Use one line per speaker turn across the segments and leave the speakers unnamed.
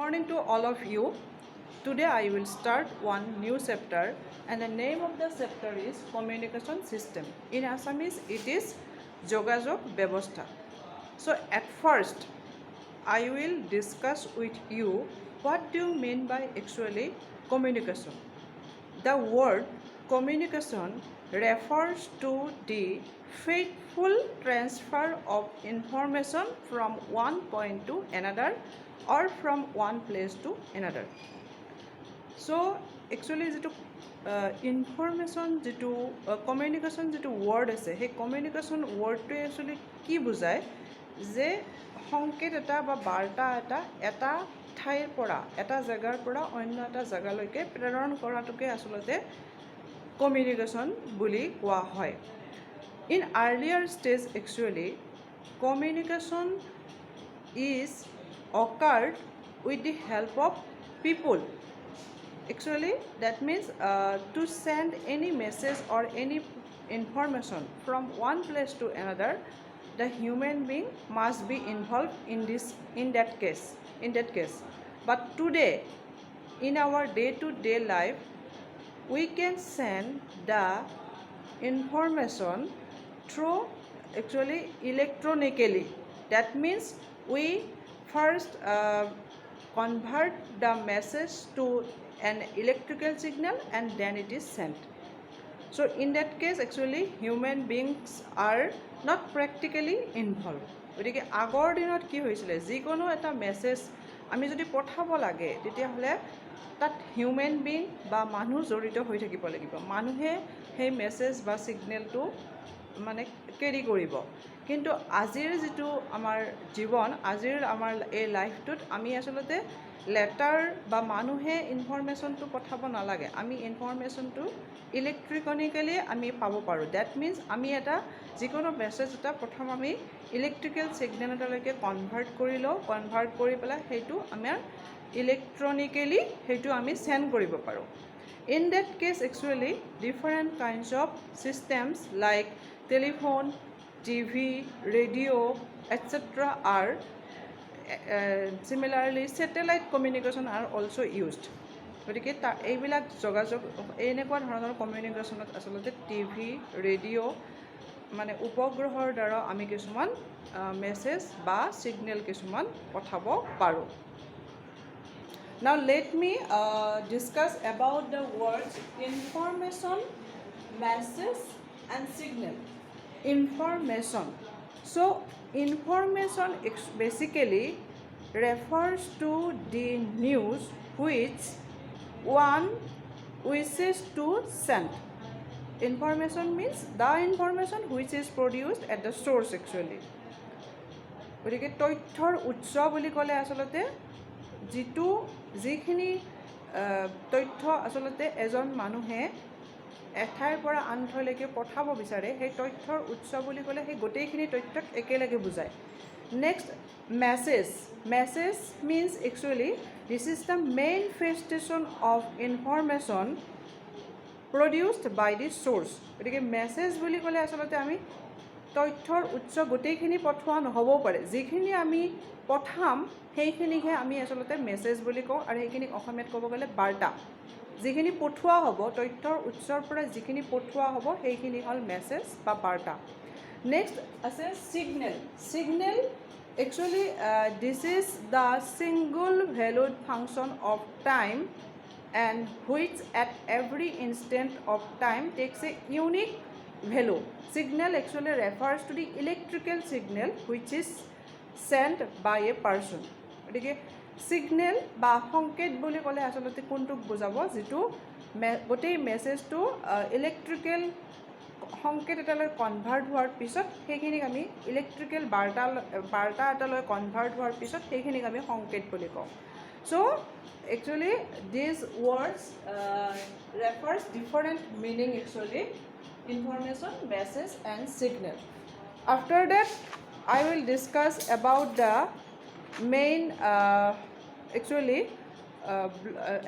morning to all of you. Today I will start one new chapter and the name of the chapter is Communication System. In Assamese it is Jogajog Bebostha. So at first I will discuss with you what do you mean by actually communication. The word communication refers to the faithful transfer of information from one point to another or from one place to another. So actually যিটো information যিটো communication যিটো word আছে সেই communication ৱৰ্ডটোৱে actually কি বুজায় যে সংকেত এটা বা বাৰ্তা এটা ঠাইৰ পৰা এটা জেগাৰ পৰা অন্য এটা জেগালৈকে প্ৰেৰণ কৰাটোকে আচলতে কমিউনিকেশ্যন বুলি কোৱা হয়। In earlier stage actually communication is occurred with the help of people. Actually, that means to send any message or any information from one place to another, the human being must be involved in that case. But today, in our day-to-day life, we can send the information through actually electronically. That means we first convert the message to an electrical signal and then it is sent. So in that case actually human beings are not practically involved. গতিকে আগৰ দিনত কি হৈছিলে যিকোনো এটা message আমি যদি পঠাব লাগে তেতিয়াহ'লে তাত হিউমেন বিং বা মানুহ জড়িত হৈ থাকিব লাগিব। মানুহে সেই মেছেজ বা ছিগনেলটো মানে কেৰি কৰিব। কিন্তু আজিৰ যিটো আমাৰ জীৱন আজিৰ আমাৰ এই লাইফটোত আমি আচলতে লেটাৰ বা মানুহে ইনফৰমেশ্যনটো পঠাব নালাগে। আমি ইনফৰমেশ্যনটো ইলেক্ট্ৰিকনিকেলি আমি পাব পাৰোঁ। ডেট মিনছ আমি এটা যিকোনো মেছেজ এটা প্ৰথম আমি ইলেক্ট্ৰিকেল ছিগনেল এটালৈকে কনভাৰ্ট কৰি লওঁ। কনভাৰ্ট কৰি পেলাই সেইটো আমাৰ ইলেক্ট্ৰনিকেলি সেইটো আমি চেণ্ড কৰিব পাৰোঁ। In that case actually different kinds of systems like telephone, TV, radio' etcetera আৰ similarly satellite communication are also used. গতিকে এইবিলাক যোগাযোগ এনেকুৱা ধৰণৰ কমিউনিকেশ্যনত আচলতে টিভি ৰেডিঅ' মানে উপগ্ৰহৰ দ্বাৰা আমি কিছুমান মেছেজ বা ছিগনেল কিছুমান পঠাব পাৰোঁ। Now let me discuss about the words information, message and signal. Information. So information basically refers to the news which one wishes to send. Information means the information which is produced at the source actually. গতিকে তথ্যৰ উৎস বুলি ক'লে আচলতে যিখিনি তথ্য আচলতে এজন মানুহে এঠাইৰ পৰা আন ঠাইলৈকে পঠাব বিচাৰে সেই তথ্যৰ উৎস বুলি ক'লে সেই গোটেইখিনি তথ্যক একেলগে বুজায়। Next message means actually this is the manifestation of information produced by the source. গতিকে মেছেজ বুলি ক'লে আচলতে আমি তথ্যৰ উৎস গোটেইখিনি পঠোৱা নহ'বও পাৰে। যিখিনি আমি পঠাম সেইখিনিকহে আমি আচলতে মেছেজ বুলি কওঁ আৰু সেইখিনিক অসমীয়াত ক'ব গ'লে বাৰ্তা। যিখিনি পঠোৱা হ'ব তথ্যৰ উৎসৰ পৰা যিখিনি পঠোৱা হ'ব সেইখিনি হ'ল মেছেজ বা বাৰ্তা। নেক্সট আছে signal actually this is the single valued function of time and which at every instant of time takes a unique value. Signal actually refers to the electrical signal which is sent by a person. গতিকে signal বা সংকেত বুলি ক'লে আচলতে কোনটোক বুজাব যিটো গোটেই মেছেজটো ইলেক্ট্ৰিকেল সংকেত এটালৈ কনভাৰ্ট হোৱাৰ পিছত সেইখিনিক আমি ইলেক্ট্ৰিকেল বাৰ্তা এটালৈ কনভাৰ্ট হোৱাৰ পিছত সেইখিনিক আমি সংকেত বুলি কওঁ। So' actually these words refers different meaning actually information, message and signal. After that I will discuss about the main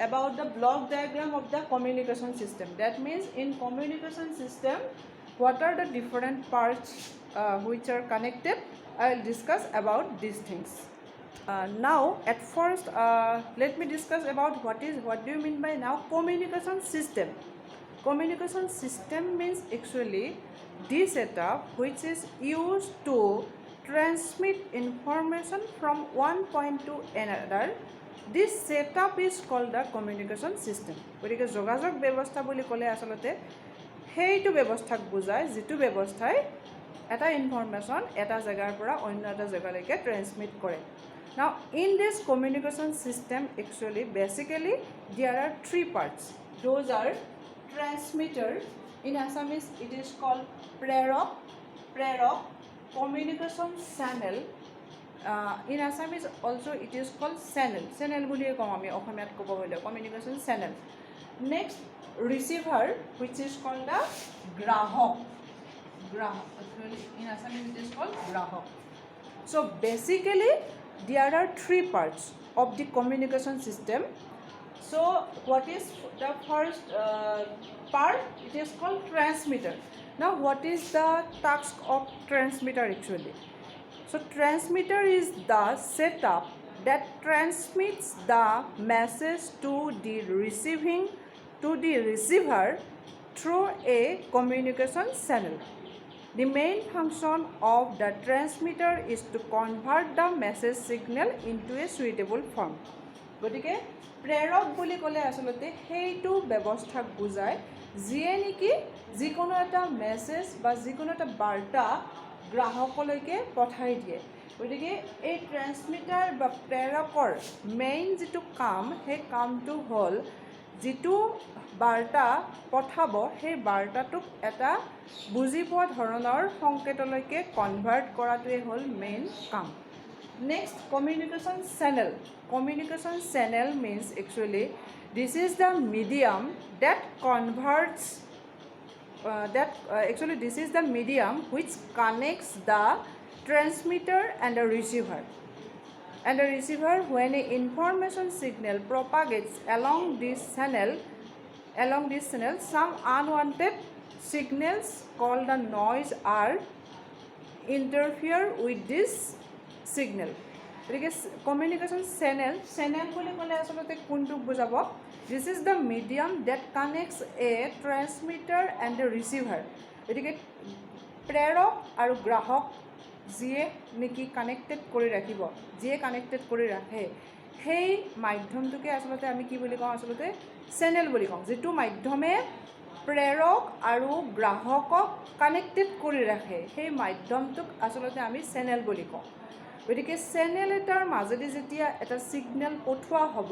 about the block diagram of the communication system. That means in communication system what are the different parts which are connected. I will discuss about these things. Now, at first, let me discuss about what do you mean by now communication system. Communication system means actually the setup which is used to transmit information from one point to another. This setup is called the communication system. গতিকে যোগাযোগ ব্যৱস্থা বুলি ক'লে আচলতে সেইটো ব্যৱস্থাক বুজায় যিটো ব্যৱস্থাই এটা ইনফৰমেশ্যন এটা জেগাৰ পৰা অন্য এটা জেগালৈকে ট্ৰেন্সমিট কৰে. Now, in this communication system, actually, basically, there are three parts. Those are transmitter. In Assamese, it is called prerok, communication channel. In Assamese, also, it is called channel. Channel buliye kong ami Okhomiyat kobo hoile communication channel. Next, receiver, which is called the grahok. Actually, in Assamese, it is called grahok. So, basically, there are three parts of the communication system. So, what is the first part? It is called transmitter. Now, what is the task of transmitter actually? So, transmitter is the setup that transmits the message to the receiver through a communication channel. The main function of the transmitter is to convert the message signal into a suitable form. গতিকে প্ৰেৰক বুলি ক'লে আচলতে সেইটো ব্যৱস্থাক বুজায় যিয়ে নেকি যিকোনো এটা মেছেজ বা যিকোনো এটা বাৰ্তা গ্ৰাহকলৈকে পঠাই দিয়ে. গতিকে এই ট্ৰেন্সমিটাৰ বা প্ৰেৰকৰ মেইন যিটো কাম সেই কামটো হ'ল যিটো বাৰ্তা পঠাব সেই বাৰ্তাটোক এটা বুজি পোৱা ধৰণৰ সংকেতলৈকে কনভাৰ্ট কৰাটোৱে হ'ল মেইন কাম. Next, communication channel. Communication channel means actually this is the medium that converts actually this is the medium which connects the transmitter and the receiver. And the receiver, when an information signal propagates along this channel, some unwanted signals called the noise are interfere with this signal. Communication channel বুলি ক'লে আচলতে কোনটো বুজাব? This is the medium that connects a transmitter and the receiver. গতিকে প্ৰেৰক আৰু গ্ৰাহক যিয়ে নেকি কানেক্টেড কৰি ৰাখিব, যিয়ে কানেক্টেড কৰি ৰাখে সেই মাধ্যমটোকে আচলতে আমি কি বুলি কওঁ? আচলতে চেনেল বুলি কওঁ. যিটো মাধ্যমে প্ৰেৰক আৰু গ্ৰাহকক কানেক্টেড কৰি ৰাখে সেই মাধ্যমটোক আচলতে আমি চেনেল বুলি কওঁ. গতিকে চেনেল এটাৰ মাজেদি যেতিয়া এটা ছিগনেল পঠোৱা হ'ব,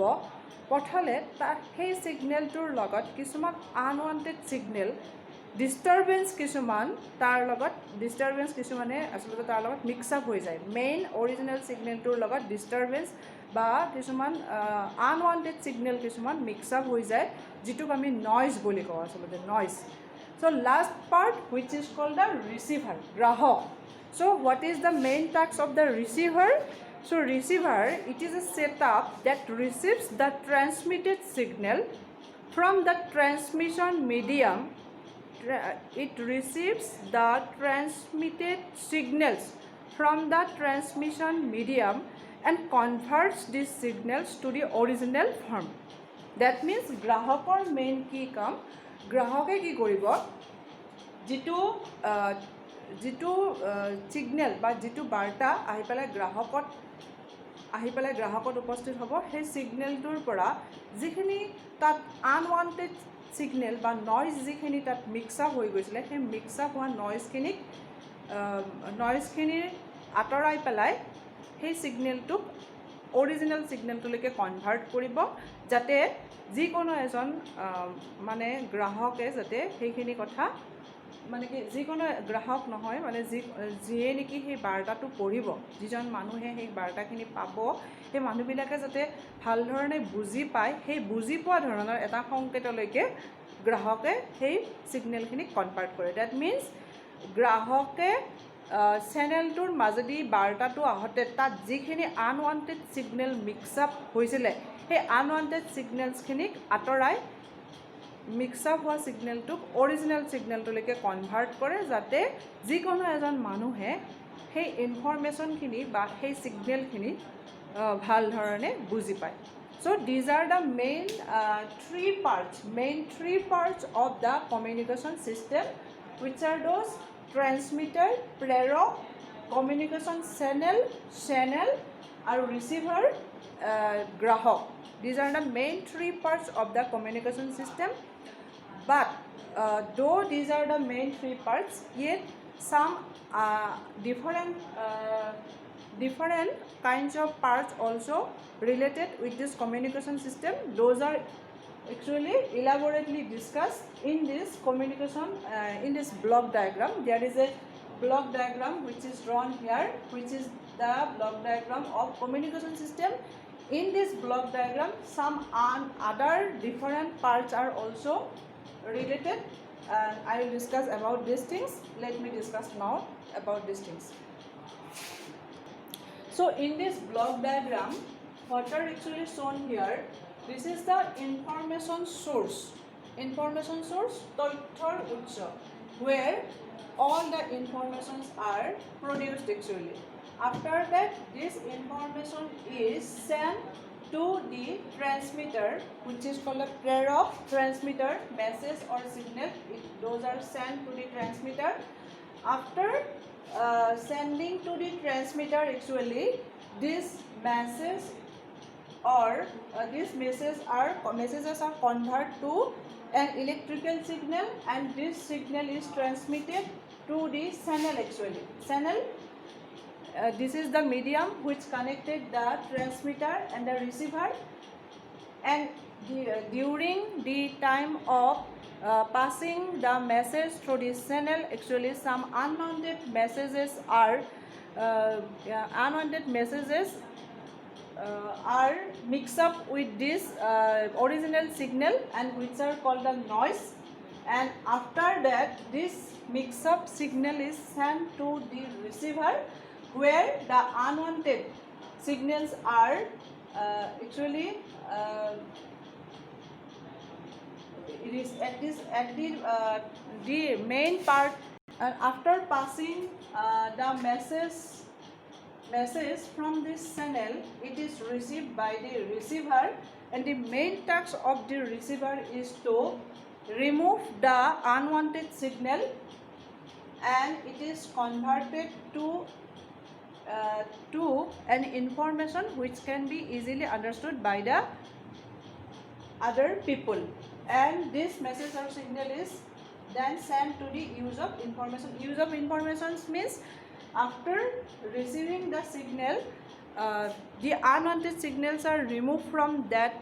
পঠালে তাৰ সেই ছিগনেলটোৰ লগত কিছুমান আনৱান্টেড ছিগনেল ডিষ্টাৰবেঞ্চ কিছুমানে আচলতে তাৰ লগত মিক্স আপ হৈ যায়. মেইন অৰিজিনেল ছিগনেলটোৰ লগত ডিষ্টাৰবেঞ্চ বা কিছুমান আনৱান্টেড ছিগনেল কিছুমান মিক্স আপ হৈ যায়, যিটোক আমি নইজ বুলি কওঁ আচলতে noise. So' last part which is called the receiver, গ্ৰাহক. So, what is the main task of the receiver? So, receiver, it is a setup that receives the transmitted signal from the transmission medium. It receives the transmitted signals from the transmission medium and converts these signals to the original form. That means, grahokor main ki kam, grahoke ki koribo, যিটো signal বা যিটো বাৰ্তা আহি পেলাই গ্ৰাহকত উপস্থিত হ'ব, সেই ছিগনেলটোৰ পৰা যিখিনি তাত আনৱান্টেড ছিগনেল বা নইজ যিখিনি তাত মিক্স আপ হৈ গৈছিলে, সেই মিক্স আপ হোৱা নইজখিনিৰ আঁতৰাই পেলাই সেই ছিগনেলটোক অৰিজিনেল ছিগনেলটোলৈকে কনভাৰ্ট কৰিব, যাতে যিকোনো এজন মানে গ্ৰাহকে যাতে সেইখিনি কথা মানে কি যিকোনো গ্ৰাহক নহয় মানে যিয়ে নেকি সেই বাৰ্তাটো পঢ়িব, যিজন মানুহে সেই বাৰ্তাখিনি পাব, সেই মানুহবিলাকে যাতে ভাল ধৰণে বুজি পায়, সেই বুজি পোৱা ধৰণৰ এটা সংকেতলৈকে গ্ৰাহকে সেই ছিগনেলখিনিক কনভাৰ্ট কৰে. ডেট মিনছ গ্ৰাহকে চেনেলটোৰ মাজেদি বাৰ্তাটো আহোঁতে তাত যিখিনি আনৱান্টেড ছিগনেল মিক্স আপ হৈছিলে, সেই আনৱান্টেড ছিগনেলছখিনিক আঁতৰাই মিক্স আপ হোৱা ছিগনেলটোক অৰিজিনেল ছিগনেলটোলৈকে কনভাৰ্ট কৰে, যাতে যিকোনো এজন মানুহে সেই ইনফৰমেশ্যনখিনি বা সেই ছিগনেলখিনি ভাল ধৰণে বুজি পায় so these are the main three parts of the communication system which are those transmitter prerok communication channel and receiver grahak these are the main three parts of the communication system but though these are the main three parts yet some different kinds of parts also related with this communication system those are actually elaborately discussed in this communication in this block diagram there is a block diagram which is drawn here which is the block diagram of communication system in this block diagram some other different parts are also related and I will discuss about these things let me discuss now about these things so in this block diagram what are actually shown here this is the information source তথ্যৰ উৎস where all the informations are produced actually after that this information is sent to the transmitter which is called a prerok transmitter message or signal those are sent to the transmitter after sending to the transmitter actually this message or these messages are converted to an electrical signal and this signal is transmitted to the channel actually this is the medium which connected the transmitter and the receiver and during the time of passing the message through this channel actually some unwanted messages are mixed up with this original signal and which are called the noise and after that this mixed up signal is sent to the receiver where the unwanted signals are it is at the main part and after passing the message from this channel it is received by the receiver and the main task of the receiver is to remove the unwanted signal and it is converted to an information which can be easily understood by the other people and this message or signal is then sent to the use of information means after receiving the signal the unwanted signals are removed from that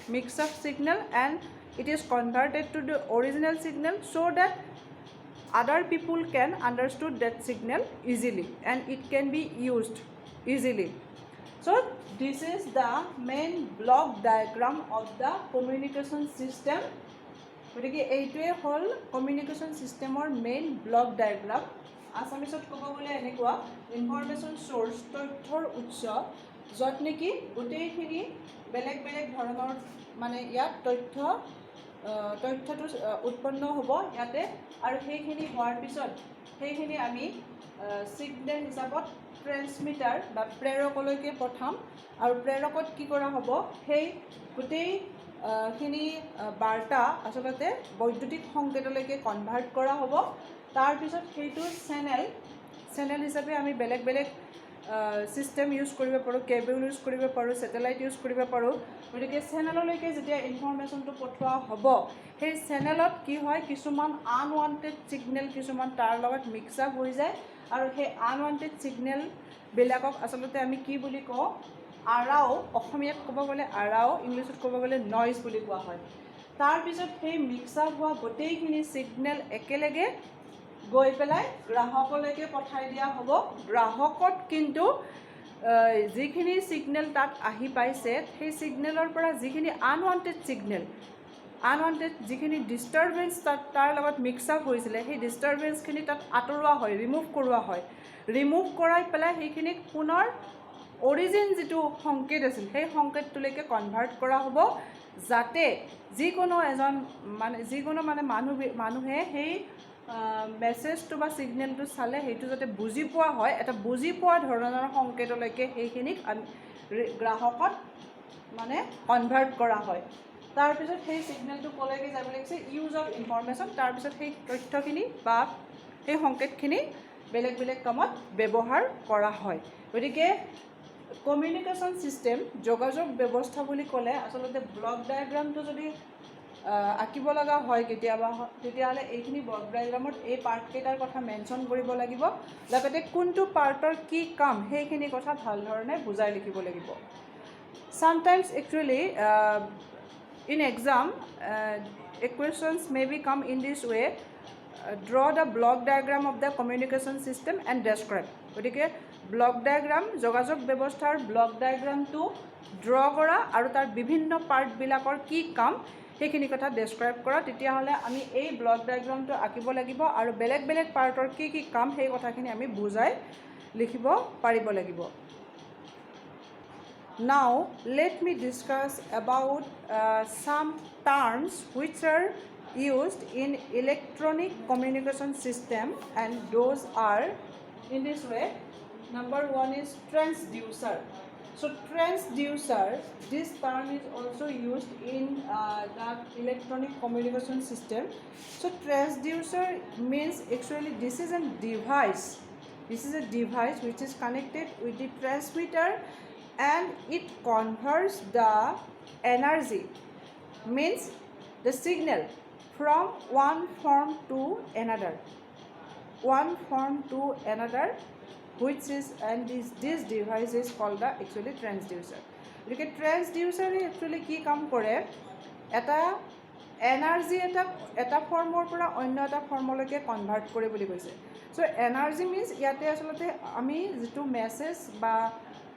mix-up signal and it is converted to the original signal so that other people can understood that signal easily and it can be used easily so this is the main block diagram of the communication system গতিকে এইটোৱে হ'ল communication ছিষ্টেমৰ main block diagram আছামিছত ক'ব গ'লে এনেকুৱা information source তথ্যৰ উৎস য'ত নেকি গোটেইখিনি বেলেগ বেলেগ ধৰণৰ মানে ইয়াত তথ্যটো উৎপন্ন হ'ব ইয়াতে আৰু সেইখিনি হোৱাৰ পিছত সেইখিনি আমি ছিগনেল হিচাপত ট্ৰেন্সমিটাৰ বা প্ৰেৰকলৈকে পঠাম আৰু প্ৰেৰকত কি কৰা হ'ব সেই গোটেইখিনি বাৰ্তা আচলতে বৈদ্যুতিক সংকেতলৈকে কনভাৰ্ট কৰা হ'ব তাৰপিছত সেইটো চেনেল হিচাপে আমি বেলেগ বেলেগ সিস্টেম ইউজ কৰিব পাৰোঁ কেবল ইউজ কৰিব পাৰোঁ স্যাটেলাইট ইউজ কৰিব পাৰোঁ গতিকে চেনেললৈকে যেতিয়া ইনফৰমেশ্যনটো পঠোৱা হ'ব সেই চেনেলত কি হয় কিছুমান আনৱান্টেড সিগনেল কিছুমান তাৰ লগত মিক্স আপ হৈ যায় আৰু সেই আনৱান্টেড সিগনেলবিলাকক আচলতে আমি কি বুলি কওঁ আৰাও অসমীয়াত ক'ব গ'লে আৰাও ইংলিছত ক'ব গ'লে নইজ বুলি কোৱা হয় তাৰপিছত সেই মিক্স আপ হোৱা গোটেইখিনি সিগনেল একেলগে গৈ পেলাই গ্ৰাহকলৈকে পঠাই দিয়া হ'ব গ্ৰাহকত কিন্তু যিখিনি সিগনেল তাত আহি পাইছে সেই সিগনেলৰ পৰা যিখিনি আনৱান্টেড যিখিনি ডিস্টাৰবেন্স তাৰ লগত মিক্স আপ হৈছিলে সেই ডিস্টাৰবেন্সখিনি তাত আঁতৰোৱা হয় ৰিমুভ কৰাই পেলাই সেইখিনিক পুনৰ অৰিজিন যিটো সংকেত আছিল সেই সংকেতটোলৈকে কনভাৰ্ট কৰা হ'ব যাতে যিকোনো মানুহে সেই মেছেজটো বা সিগনেলটো চালে সেইটো যাতে বুজি পোৱা হয় এটা বুজি পোৱা ধৰণৰ সংকেতলৈকে সেইখিনিক গ্ৰাহকত মানে কনভাৰ্ট কৰা হয় তাৰপিছত সেই ছিগনেলটো ক'লৈকে যাব লাগিছে ইউজ অফ ইনফৰমেশ্যন তাৰপিছত সেই তথ্যখিনি বা সেই সংকেতখিনি বেলেগ বেলেগ কামত ব্যৱহাৰ কৰা হয় গতিকে কমিউনিকেশ্যন ছিষ্টেম যোগাযোগ ব্যৱস্থা বুলি ক'লে আচলতে ব্লক ডায়েগ্ৰামটো যদি আঁকিব লগা হয় কেতিয়াবা তেতিয়াহ'লে এইখিনি ব্লক ডায়েগ্ৰামত এই পাৰ্টকেইটাৰ কথা মেনশ্যন কৰিব লাগিব লগতে কোনটো পাৰ্টৰ কি কাম সেইখিনি কথা ভাল ধৰণে বুজাই লিখিব লাগিব sometimes actually in exam questions may be come in this way draw the block diagram of the communication system and describe গতিকে ব্লক ডায়েগ্ৰাম যোগাযোগ ব্যৱস্থাৰ ব্লক ডায়েগ্ৰামটো ড্ৰ কৰা আৰু তাৰ বিভিন্ন পাৰ্টবিলাকৰ কি কাম সেইখিনি কথা ডেছক্ৰাইব কৰা তেতিয়াহ'লে আমি এই ব্লক ডায়েগ্ৰামটো আঁকিব লাগিব আৰু বেলেগ বেলেগ পাৰ্টৰ কি কি কাম সেই কথাখিনি আমি বুজাই লিখিব পাৰিব লাগিব Now let me discuss about some terms which are used in electronic communication system and those are in this way. Number one is transducer. So transducer, this term is also used in the electronic communication system. So transducer means actually this is a device. This is a device which is connected with the transmitter and it converts the energy means the signal from one form to another which is and this device is called the actually transducer because transducer actually কি কাম কৰে এটা energy এটা ফৰ্মৰ পৰা অন্য এটা ফৰ্মলৈকে convert কৰে বুলি কৈছে সো এনাৰ্জি মিন্স ইয়াতে আচলতে আমি যেটো মেছেজ বা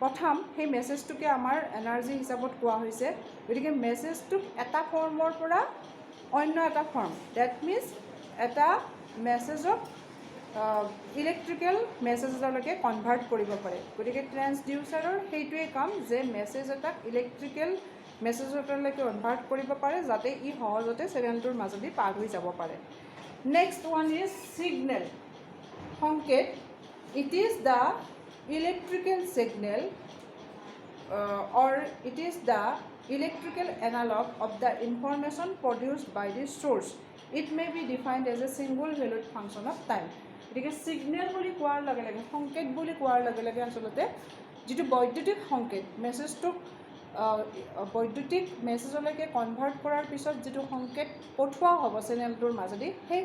পঠাম সেই মেছেজটোকে আমাৰ এনাৰ্জি হিচাপত কোৱা হৈছে গতিকে মেছেজটোক এটা ফৰ্মৰ পৰা অন্য এটা ফৰ্ম দ্যাট মিন্স এটা মেছেজক ইলেক্ট্ৰিকেল মেছেজলৈকে কনভাৰ্ট কৰিব পাৰে গতিকে ট্ৰান্সডিউচাৰৰ সেইটোৱে কাম যে মেছেজ এটাক ইলেক্ট্ৰিকেল মেছেজলৈকে কনভাৰ্ট কৰিব পাৰে যাতে ই সহজতে চেনেলটোৰ মাজেদি পাৰ হৈ যাব পাৰে নেক্সট ওৱান ইজ সিগনেল সংকেত it is the electrical signal or it is the electrical analog of the information produced by the source it may be defined as a single valued function of time গতিকে signal বুলি কোৱাৰ লগে লগে সংকেত বুলি কোৱাৰ লগে লগে আচলতে যেটো বৈদ্যুতিক সংকেত মেছেজটো বৈদ্যুতিক মেছেজলৈকে কনভাৰ্ট কৰাৰ পিছত যেটো সংকেত পঠোৱা হ'ব চেনেলটোৰ মাজেদি সেই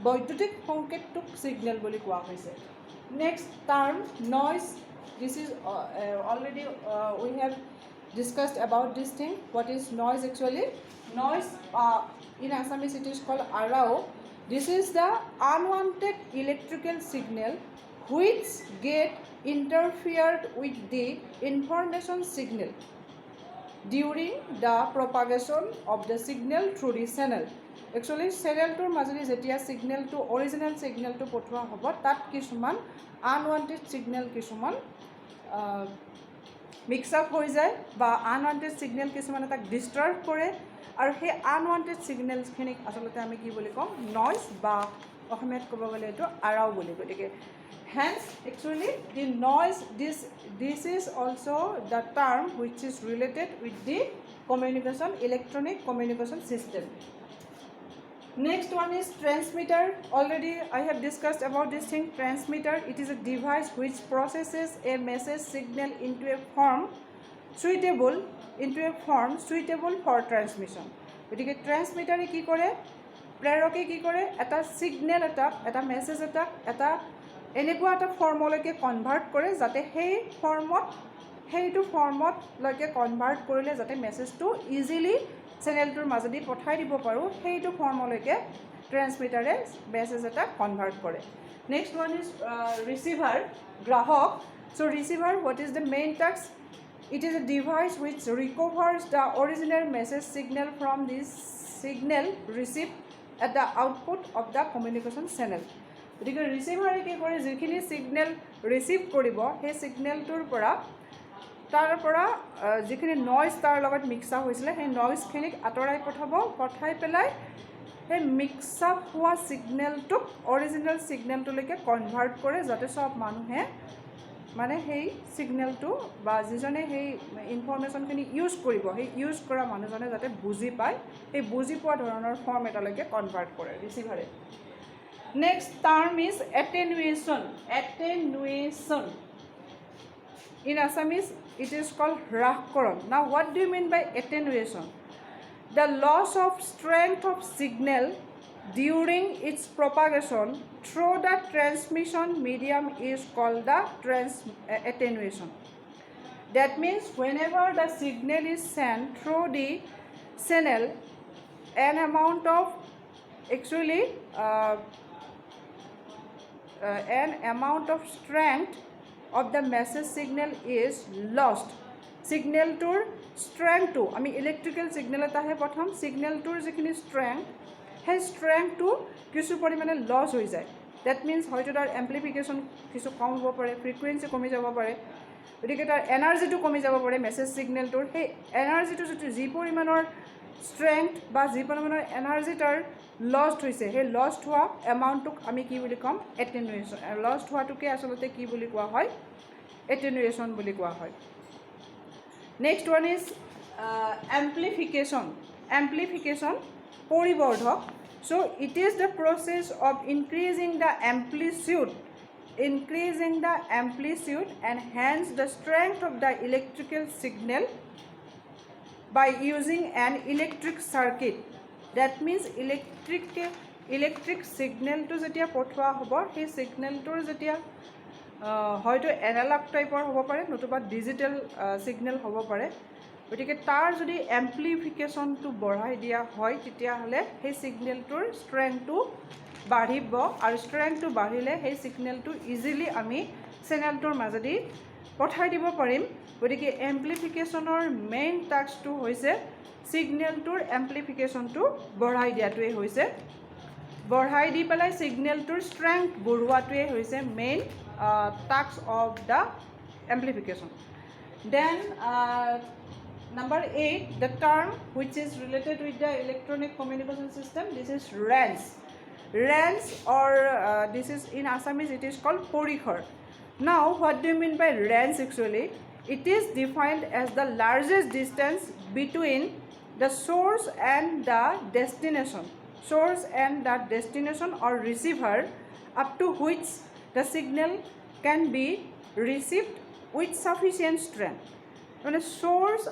বৈদ্যুতিক সংকেতটোক সিগনেল বুলি কোৱা হৈছে Next term noise. This is already we have discussed about this thing. What is noise actually? Noise in Assamese it is called arao. This is the unwanted electrical signal which get interfered with the information signal during the propagation of the signal through the channel. Actually চেনেলটোৰ মাজেদি যেতিয়া সিগনেলটো original সিগনেলটো পঠোৱা হ'ব তাত কিছুমান unwanted signal কিছুমান mix up হৈ যায় বা আনৱান্টেড সিগনেল কিছুমান তাক ডিস্টাৰ্ব কৰে আৰু সেই আনৱান্টেড সিগনেলখিনিক আচলতে আমি কি বুলি কম নইজ বা অসমীয়াত ক'ব গ'লে এইটো আৰাও বুলি গতিকে hence actually the noise this is also the term which is related with the communication electronic communication system Next one is transmitter. Already I have discussed about this thing. Transmitter, it is a device which processes a message signal into a form suitable for transmission. গতিকে ট্ৰান্সমিটাৰে কি কৰে প্ৰেৰকে কি কৰে এটা signal এটা message এটা এনেকুৱা এটা ফৰ্মলৈকে কনভাৰ্ট কৰে যাতে সেইটো ফৰ্মলৈকে কনভাৰ্ট কৰিলে যাতে মেছেজটো ইজিলি চেনেলটোৰ মাজেদি পঠাই দিব পাৰোঁ সেইটো ফৰ্মলৈকে ট্ৰান্সমিটাৰে মেছেজ এটা কনভাৰ্ট কৰে নেক্সট ওৱান ইজ ৰিচিভাৰ গ্ৰাহক so' receiver what is the main task it is a device which recovers the original message signal from this signal receive at the output of the communication channel গতিকে ৰিচিভাৰে কি কৰে যিখিনি signal receive কৰিব সেই সিগনেলটোৰ পৰা তাৰ পৰা যিখিনি নইজ তাৰ লগত মিক্স আপ হৈছিলে সেই নইজখিনিক আঁতৰাই পঠাই পেলাই সেই মিক্স আপ হোৱা সিগনেলটোক অৰিজিনেল সিগনেলটোলৈকে কনভাৰ্ট কৰে যাতে সব মানুহে মানে সেই সিগনেলটো বা যিজনে সেই ইনফৰমেশ্যনখিনি ইউজ কৰিব সেই ইউজ কৰা মানুহজনে যাতে বুজি পায় সেই বুজি পোৱা ধৰণৰ ফৰ্ম এটালৈকে কনভাৰ্ট কৰে ৰিচিভাৰে next term is attenuation attenuation in Assamese it is called হ্ৰাসকৰণ now what do you mean by attenuation the loss of strength of signal during its propagation through the transmission medium is called the attenuation. That means whenever the signal is sent through the channel, an amount of actually an amount of strength of the message signal is lost. Signal tour strength to I mean electrical signal eta hai prothom signal tour jikhini strength সেই ষ্ট্ৰেংথটো কিছু পৰিমাণে loss হৈ যায় that means হয়তো তাৰ এম্প্লিফিকেশ্যন কিছু কম হ'ব পাৰে ফ্ৰিকুৱেঞ্চি কমি যাব পাৰে গতিকে তাৰ এনাৰ্জিটো কমি যাব পাৰে মেছেজ ছিগনেলটোৰ সেই এনাৰ্জিটো যদি যি পৰিমাণৰ ষ্ট্ৰেংথ বা যি পৰিমাণৰ এনাৰ্জি তাৰ লষ্ট হৈছে সেই লষ্ট হোৱা এমাউণ্টটোক আমি কি বুলি ক'ম এটেনুৱেশ্যন লষ্ট হোৱাটোকে আচলতে কি বুলি কোৱা হয় এটেনুৱেশ্যন বুলি কোৱা হয় নেক্সট ওৱান ইজ এম্প্লিফিকেশ্যন পৰিবৰ্ধক so it is the process of increasing the amplitude and hence the strength of the electrical signal by using an electric circuit that means electric signal to jetia pothwa hobo he signal to jetia hoyto analog type or hobo pare notuba digital signal hobo pare গতিকে তাৰ যদি এম্প্লিফিকেশ্যনটো বঢ়াই দিয়া হয় তেতিয়াহ'লে সেই ছিগনেলটোৰ ষ্ট্ৰেংথটো বাঢ়িব আৰু ষ্ট্ৰেংথটো বাঢ়িলে সেই ছিগনেলটো ইজিলি আমি চেনেলটোৰ মাজেদি পঠাই দিব পাৰিম গতিকে এম্প্লিফিকেশ্যনৰ মেইন টাস্কটো হৈছে ছিগনেলটোৰ এম্প্লিফিকেশ্যনটো বঢ়াই দিয়াটোৱেই হৈছে বঢ়াই দি পেলাই ছিগনেলটোৰ ষ্ট্ৰেংথ বঢ়োৱাটোৱেই হৈছে main task of the amplification then Number 8, the term which is related with the electronic communication system, this is RANS. RANS or this is in Assamese it is called Porikhor. Now what do you mean by RANS actually? It is defined as the largest distance between the source and the destination. Source and the destination or receiver up to which the signal can be received with sufficient strength. When a source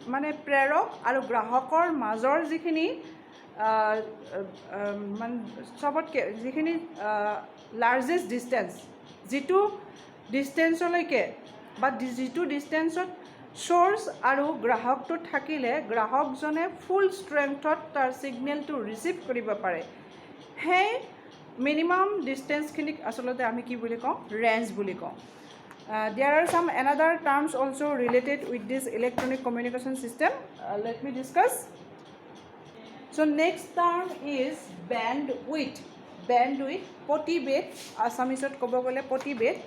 মানে প্ৰেৰক আৰু গ্ৰাহকৰ মাজৰ যিখিনি মানে চবতকৈ যিখিনি largest distance যিটো ডিষ্টেঞ্চলৈকে বা যিটো ডিষ্টেঞ্চত চ'ৰ্চ আৰু গ্ৰাহকটো থাকিলে গ্ৰাহকজনে ফুল ষ্ট্ৰেংথত তাৰ ছিগনেলটো ৰিচিভ কৰিব পাৰে সেই মিনিমাম ডিষ্টেঞ্চখিনিক আচলতে আমি কি বুলি কওঁ ৰেঞ্জ বুলি কওঁ there are some another terms also related with this electronic communication system let me discuss so next term is bandwidth potibet asamisot kobo gole potibet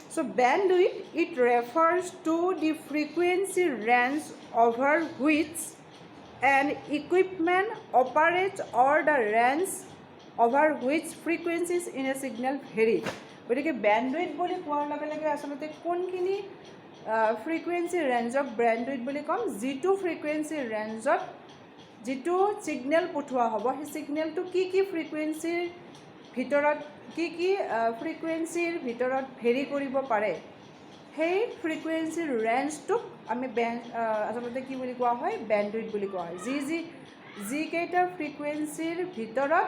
so bandwidth it refers to the frequency range over which an equipment operates or the range over which frequencies in a signal vary গতিকে ব্যাণ্ডউইথ বুলি কোৱাৰ লগে লগে আচলতে কোনখিনি frequency ৰেঞ্জক ব্যাণ্ডউইথ বুলি ক'ম যিটো ফ্ৰিকুৱেঞ্চি ৰেঞ্জত যিটো ছিগনেল পঠোৱা হ'ব সেই ছিগনেলটো কি ফ্ৰিকুৱেঞ্চিৰ ভিতৰত ভেৰি কৰিব পাৰে সেই ফ্ৰিকুৱেঞ্চিৰ ৰেঞ্জটোক আমি আচলতে কি বুলি কোৱা হয় ব্যাণ্ডউইথ বুলি কোৱা হয় যিকেইটা ফ্ৰিকুৱেঞ্চিৰ ভিতৰত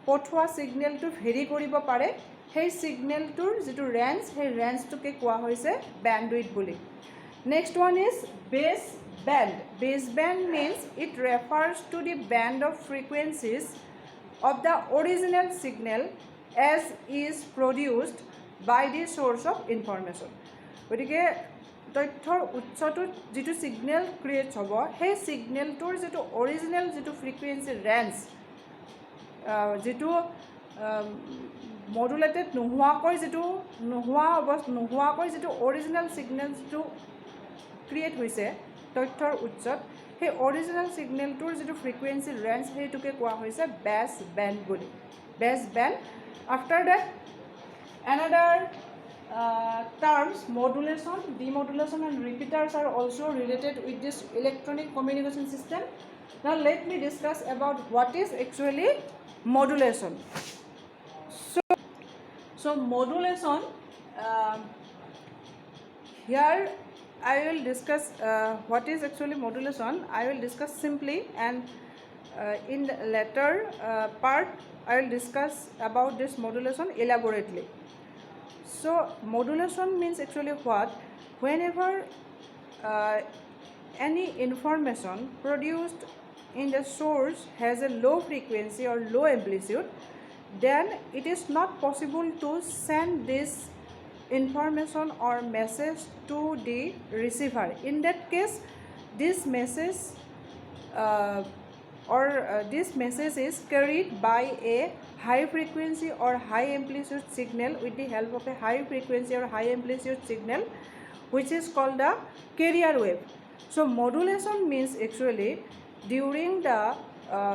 পঠোৱা ছিগনেলটো ভেৰি কৰিব পাৰে সেই ছিগনেলটোৰ যিটো ৰেঞ্জ সেই ৰেঞ্জটোকে কোৱা হৈছে ব্যাণ্ডউইথ বুলি next one is base band means it refers to the band of frequencies of the original signal as is produced by the source of information গতিকে তথ্যৰ উৎসটোত যিটো ছিগনেল ক্ৰিয়েট হ'ব সেই ছিগনেলটোৰ যিটো অৰিজিনেল যিটো ফ্ৰিকুৱেঞ্চি ৰেঞ্জ যিটো modulated নোহোৱাকৈ যিটো অৰিজিনেল ছিগনেল যিটো ক্ৰিয়েট হৈছে তথ্যৰ উৎসত সেই অৰিজিনেল ছিগনেলটোৰ যিটো ফ্ৰিকুৱেঞ্চি ৰেঞ্জ সেইটোকে কোৱা হৈছে বেছ বেণ্ড বুলি base band after that another terms modulation, demodulation and repeaters are also related with this electronic communication system. Now let me discuss about what is actually modulation. So modulation, here I will discuss what is actually modulation. I will discuss simply, and in the later part I will discuss about this modulation elaborately. So modulation means actually what? Whenever any information produced in the source has a low frequency or low amplitude, then it is not possible to send this information or message to the receiver. In that case, this message this message is carried by a high frequency or high amplitude signal with the help of a high frequency or high amplitude signal, which is called the carrier wave. So modulation means actually during the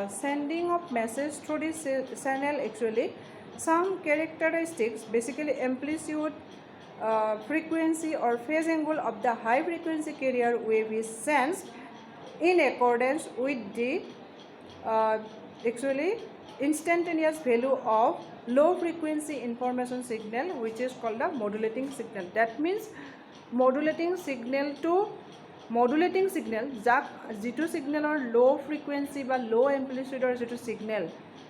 sending of message through this channel, actually some characteristics, basically amplitude, frequency or phase angle of the high frequency carrier wave is sensed in accordance with the actually instantaneous value of low frequency information signal, which is called the modulating signal. That means modulating signal to modulating signal, যাক যিটো সিগনেলৰ লো frequency বা লো এম্প্লিটিউডৰ যিটো signal,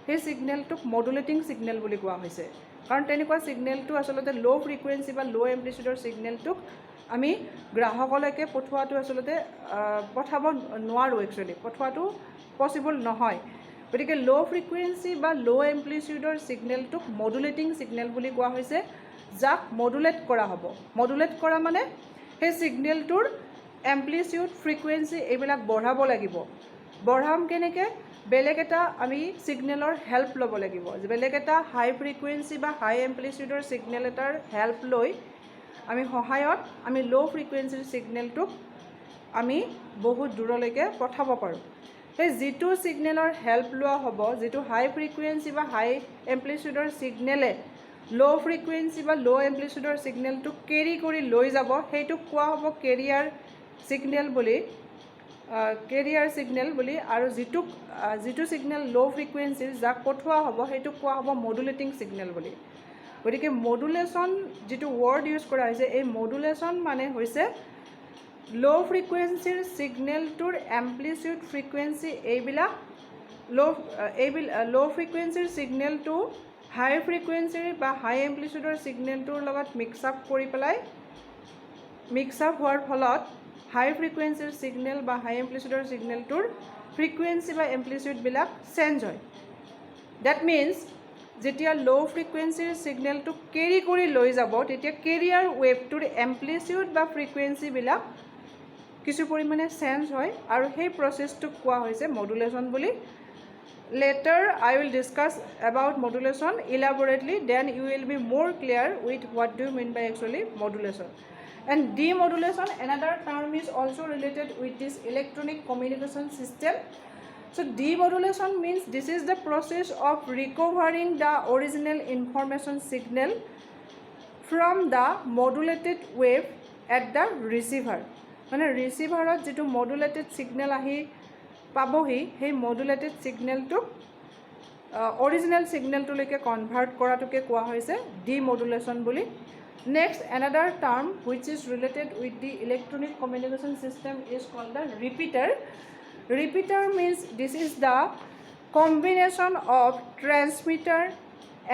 সেই সিগনেলটোক modulating signal বুলি কোৱা হৈছে। কাৰণ তেনেকুৱা সিগনেলটো আচলতে লো ফ্ৰিকুৱেঞ্চি বা লো এম্প্লিটিউডৰ সিগনেলটোক আমি গ্ৰাহকলৈকে পঠোৱাটো আচলতে পঠাব নোৱাৰোঁ, একচুৱেলি পঠোৱাটো পচিবল নহয়। গতিকে লো ফ্ৰিকুৱেঞ্চি বা লো এম্প্লিটিউডৰ সিগনেলটোক মডুলেটিং সিগনেল বুলি কোৱা হৈছে, যাক মডুলেট কৰা হ'ব। মডুলেট কৰা মানে সেই সিগনেলটোৰ এম্প্লিটিউড, ফ্ৰিকুৱেঞ্চি এইবিলাক বঢ়াব লাগিব। বঢ়াম কেনেকৈ? বেলেগ এটা আমি সিগনেলৰ হেল্প ল'ব লাগিব। বেলেগ এটা হাই ফ্ৰিকুৱেঞ্চি বা হাই এম্প্লিটিউডৰ সিগনেল এটাৰ হেল্প লৈ আমি সহায়ত আমি লো ফ্ৰিকুৱেঞ্চিৰ সিগনেলটোক আমি বহুত দূৰলৈকে পঠাব পাৰোঁ। সেই যিটো সিগনেলৰ হেল্প লোৱা হ'ব, যিটো হাই ফ্ৰিকুৱেঞ্চি বা হাই এম্প্লিটিউডৰ সিগনেলে লো ফ্ৰিকুৱেঞ্চি বা লো এম্প্লিটিউডৰ সিগনেলটোক কেৰি কৰি লৈ যাব, সেইটোক কোৱা হ'ব কেৰিয়াৰ সিগনেল বুলি, কেৰিয়াৰ সিগনেল বুলি। আৰু যিটো সিগনেল লো ফ্ৰিকুৱেঞ্চিৰ, যাক পঠোৱা হ'ব, সেইটোক কোৱা হ'ব মডুলেটিং সিগনেল বুলি। গতিকে মডুলেশ্যন যিটো ৱৰ্ড ইউজ কৰা হৈছে, এই মডুলেশ্যন মানে হৈছে লো ফ্ৰিকুৱেঞ্চিৰ সিগনেলটোৰ এম্প্লিটিউড, ফ্ৰিকুৱেঞ্চি এইবিলাক লো ফ্ৰিকুৱেঞ্চিৰ সিগনেলটো হাই ফ্ৰিকুৱেঞ্চিৰ বা হাই এম্প্লিটিউডৰ সিগনেলটোৰ লগত মিক্স আপ কৰি পেলাই, মিক্স আপ হোৱাৰ ফলত হাই ফ্ৰিকুৱেঞ্চিৰ সিগনেল বা হাই এম্প্লিটিউডৰ সিগনেলটোৰ ফ্ৰিকুৱেঞ্চি বা এম্প্লিটিউডবিলাক চেঞ্জ হয়। ডেট মিনছ যেতিয়া লো ফ্ৰিকুৱেঞ্চিৰ সিগনেলটোক কেৰি কৰি লৈ যাব, তেতিয়া কেৰিয়াৰ ৱেভটোৰ এম্প্লিটিউড বা ফ্ৰিকুৱেঞ্চিবিলাক কিছু পৰিমাণে চেঞ্জ হয়, আৰু সেই প্ৰচেছটোক কোৱা হৈছে মডুলেশ্যন বুলি। Later I will discuss about modulation elaborately, then you will be more clear with what do you mean by actually modulation. And demodulation, another term, is also related with this electronic communication system. So demodulation means this is the process of recovering the original information signal from the modulated wave at the receiver. মানে ৰিচিভাৰত যিটো modulated signal আহি পাবহি, সেই modulated সিগনেলটোক original সিগনেলটোলৈকে convert কৰাটোকে কোৱা হৈছে ডিমডুলেশ্যন বুলি। Next, another term which is related with the electronic communication system is called the repeater. Repeater means this is the combination of transmitter,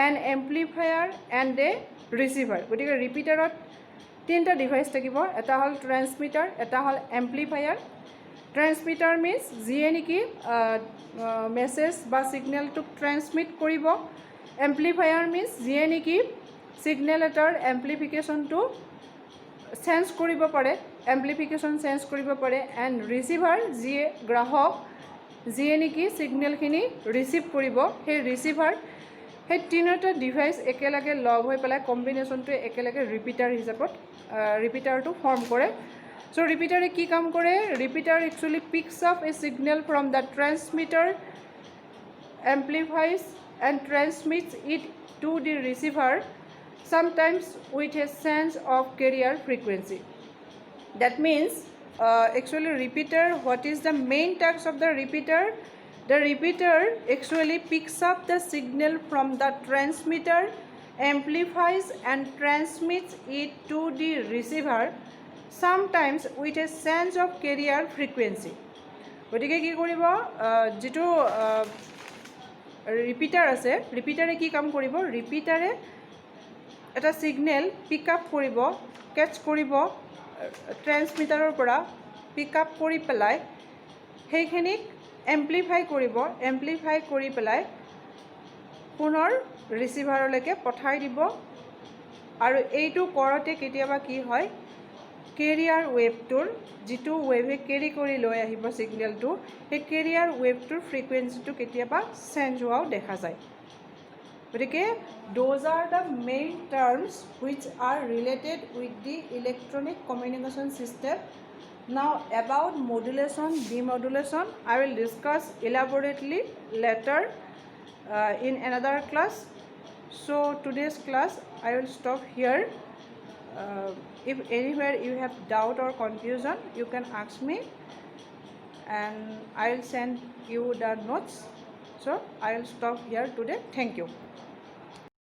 an amplifier and a receiver. গতিকে ৰিপিটাৰত তিনিটা device থাকিব, এটা হ'ল transmitter, এটা হ'ল এম্প্লিফায়াৰ। ট্ৰেন্সমিটাৰ মিনছ যিয়ে নেকি message বা সিগনেলটোক ট্ৰেন্সমিট কৰিব। এম্প্লিফায়াৰ মিনছ যিয়ে নেকি সিগনেল এটাৰ এম্প্লিফিকেশ্যনটো চেঞ্জ কৰিব পাৰে, এম্প্লিফিকেশ্যন চেঞ্জ কৰিব পাৰে। এণ্ড ৰিচিভাৰ যিয়ে গ্ৰাহক, যিয়ে নেকি সিগনেলখিনি ৰিচিভ কৰিব, সেই ৰিচিভাৰ। সেই তিনিটা ডিভাইচ একেলগে লগ হৈ পেলাই কম্বিনেশ্যনটোৱে একেলগে ৰিপিটাৰ হিচাপত ৰিপিটাৰটো ফৰ্ম কৰে। চ' ৰিপিটাৰে কি কাম কৰে? Repeater actually picks up a signal from the transmitter, amplifies and transmits it to the receiver sometimes with a sense of carrier frequency. That means actually repeater, what is the main task of the repeater? The repeater actually picks up the signal from the transmitter, amplifies and transmits it to the receiver, sometimes with a sense of carrier frequency. গতিকে কি কৰিব, যেটো repeater আছে, ৰিপিটাৰে কি কাম কৰিব, ৰিপিটাৰে এটা signal পিক up কৰিব, কেচ কৰিব, ট্ৰেন্সমিটাৰৰ পৰা পিক আপ কৰি পেলাই সেইখিনিক এম্প্লিফাই কৰিব, এম্প্লিফাই কৰি পেলাই পুনৰ ৰিচিভাৰলৈকে পঠাই দিব। আৰু এইটো কৰোঁতে কেতিয়াবা কি হয়, কেৰিয়াৰ ৱেভটোৰ যিটো ৱেভে কেৰি কৰি লৈ আহিব ছিগনেলটো, সেই কেৰিয়াৰ ৱেভটোৰ ফ্ৰিকুৱেঞ্চিটো কেতিয়াবা চেঞ্জ হোৱাও দেখা যায়। গতিকে those are the main terms which are related with the electronic communication system. Now about modulation, demodulation, I will discuss elaborately later in another class. So today's class I will stop here. If anywhere you have doubt or confusion, you can ask me and I will send you the notes. So I will stop here today. Thank you.